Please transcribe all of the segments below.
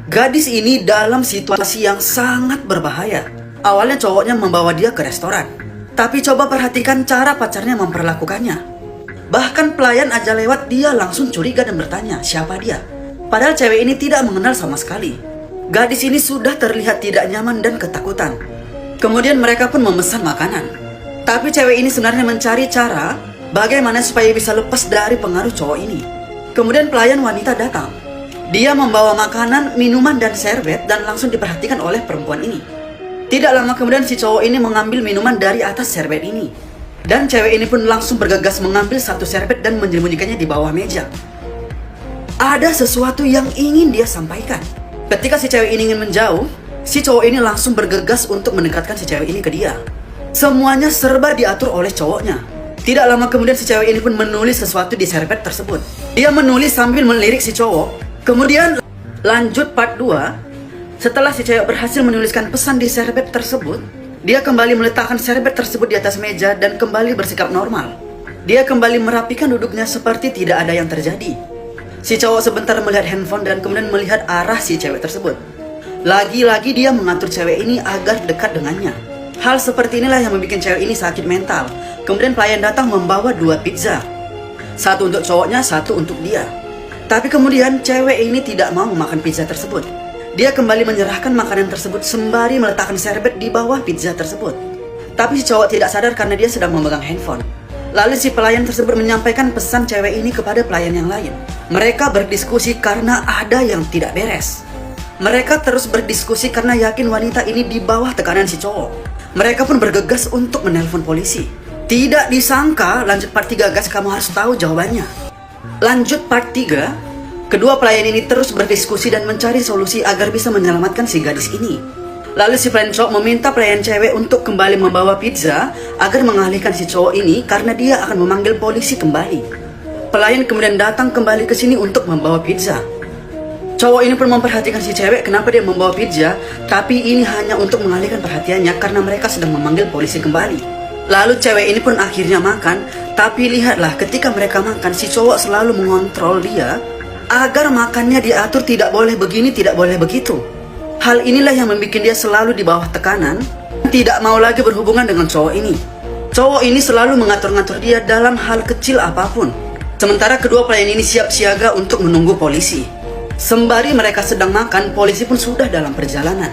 Gadis ini dalam situasi yang sangat berbahaya. Awalnya cowoknya membawa dia ke restoran, tapi coba perhatikan cara pacarnya memperlakukannya. Bahkan pelayan aja lewat, dia langsung curiga dan bertanya siapa dia. Padahal cewek ini tidak mengenal sama sekali. Gadis ini sudah terlihat tidak nyaman dan ketakutan. Kemudian mereka pun memesan makanan. Tapi cewek ini sebenarnya mencari cara bagaimana supaya bisa lepas dari pengaruh cowok ini. Kemudian pelayan wanita datang. Dia membawa makanan, minuman, dan serbet dan langsung diperhatikan oleh perempuan ini. Tidak lama kemudian si cowok ini mengambil minuman dari atas serbet ini. Dan cewek ini pun langsung bergegas mengambil satu serbet dan menyembunyikannya di bawah meja. Ada sesuatu yang ingin dia sampaikan. Ketika si cewek ini ingin menjauh, si cowok ini langsung bergegas untuk mendekatkan si cewek ini ke dia. Semuanya serba diatur oleh cowoknya. Tidak lama kemudian si cewek ini pun menulis sesuatu di serbet tersebut. Dia menulis sambil melirik si cowok. Kemudian lanjut part 2. Setelah si cewek berhasil menuliskan pesan di serbet tersebut, dia kembali meletakkan serbet tersebut di atas meja dan kembali bersikap normal. Dia kembali merapikan duduknya seperti tidak ada yang terjadi. Si cowok sebentar melihat handphone dan kemudian melihat arah si cewek tersebut. Lagi-lagi dia mengatur cewek ini agar dekat dengannya. Hal seperti inilah yang membuat cewek ini sakit mental. Kemudian pelayan datang membawa 2 pizza. Satu untuk cowoknya, satu untuk dia. Tapi kemudian cewek ini tidak mau makan pizza tersebut. Dia kembali menyerahkan makanan tersebut sembari meletakkan serbet di bawah pizza tersebut. Tapi si cowok tidak sadar karena dia sedang memegang handphone. Lalu si pelayan tersebut menyampaikan pesan cewek ini kepada pelayan yang lain. Mereka berdiskusi karena ada yang tidak beres. Mereka terus berdiskusi karena yakin wanita ini di bawah tekanan si cowok. Mereka pun bergegas untuk menelpon polisi. Tidak disangka, lanjut part 3 guys, kamu harus tahu jawabannya. Lanjut part 3, kedua pelayan ini terus berdiskusi dan mencari solusi agar bisa menyelamatkan si gadis ini. Lalu si pelayan cowok meminta pelayan cewek untuk kembali membawa pizza agar mengalihkan si cowok ini karena dia akan memanggil polisi kembali. Pelayan kemudian datang kembali ke sini untuk membawa pizza. Cowok ini pun memperhatikan si cewek kenapa dia membawa pizza, tapi ini hanya untuk mengalihkan perhatiannya karena mereka sedang memanggil polisi kembali. Lalu cewek ini pun akhirnya makan, tapi lihatlah ketika mereka makan, si cowok selalu mengontrol dia agar makannya diatur, tidak boleh begini, tidak boleh begitu. Hal inilah yang membuat dia selalu di bawah tekanan, tidak mau lagi berhubungan dengan cowok ini. Cowok ini selalu mengatur-ngatur dia dalam hal kecil apapun. Sementara kedua pelayan ini siap siaga untuk menunggu polisi. Sembari mereka sedang makan, polisi pun sudah dalam perjalanan.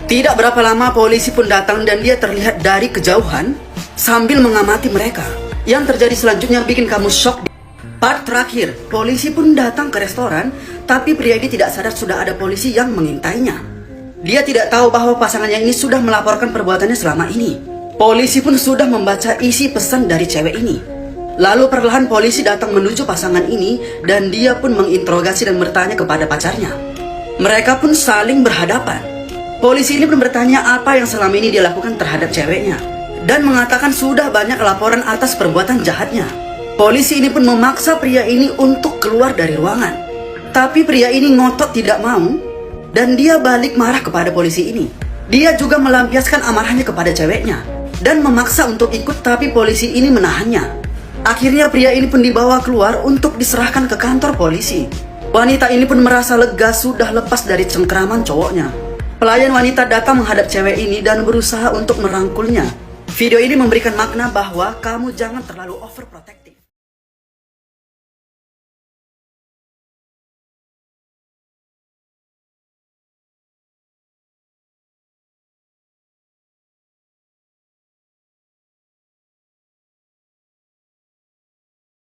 Tidak berapa lama polisi pun datang dan dia terlihat dari kejauhan sambil mengamati mereka. Yang terjadi selanjutnya bikin kamu shock. Part terakhir, polisi pun datang ke restoran, tapi pria ini tidak sadar sudah ada polisi yang mengintainya. Dia tidak tahu bahwa pasangannya ini sudah melaporkan perbuatannya selama ini. Polisi pun sudah membaca isi pesan dari cewek ini. Lalu perlahan polisi datang menuju pasangan ini dan dia pun menginterogasi dan bertanya kepada pacarnya. Mereka pun saling berhadapan. Polisi ini pun bertanya apa yang selama ini dia lakukan terhadap ceweknya dan mengatakan sudah banyak laporan atas perbuatan jahatnya. Polisi ini pun memaksa pria ini untuk keluar dari ruangan. Tapi pria ini ngotot tidak mau dan dia balik marah kepada polisi ini. Dia juga melampiaskan amarahnya kepada ceweknya dan memaksa untuk ikut, tapi polisi ini menahannya. Akhirnya pria ini pun dibawa keluar untuk diserahkan ke kantor polisi. Wanita ini pun merasa lega sudah lepas dari cengkraman cowoknya. Pelayan wanita datang menghadap cewek ini dan berusaha untuk merangkulnya. Video ini memberikan makna bahwa kamu jangan terlalu overprotective.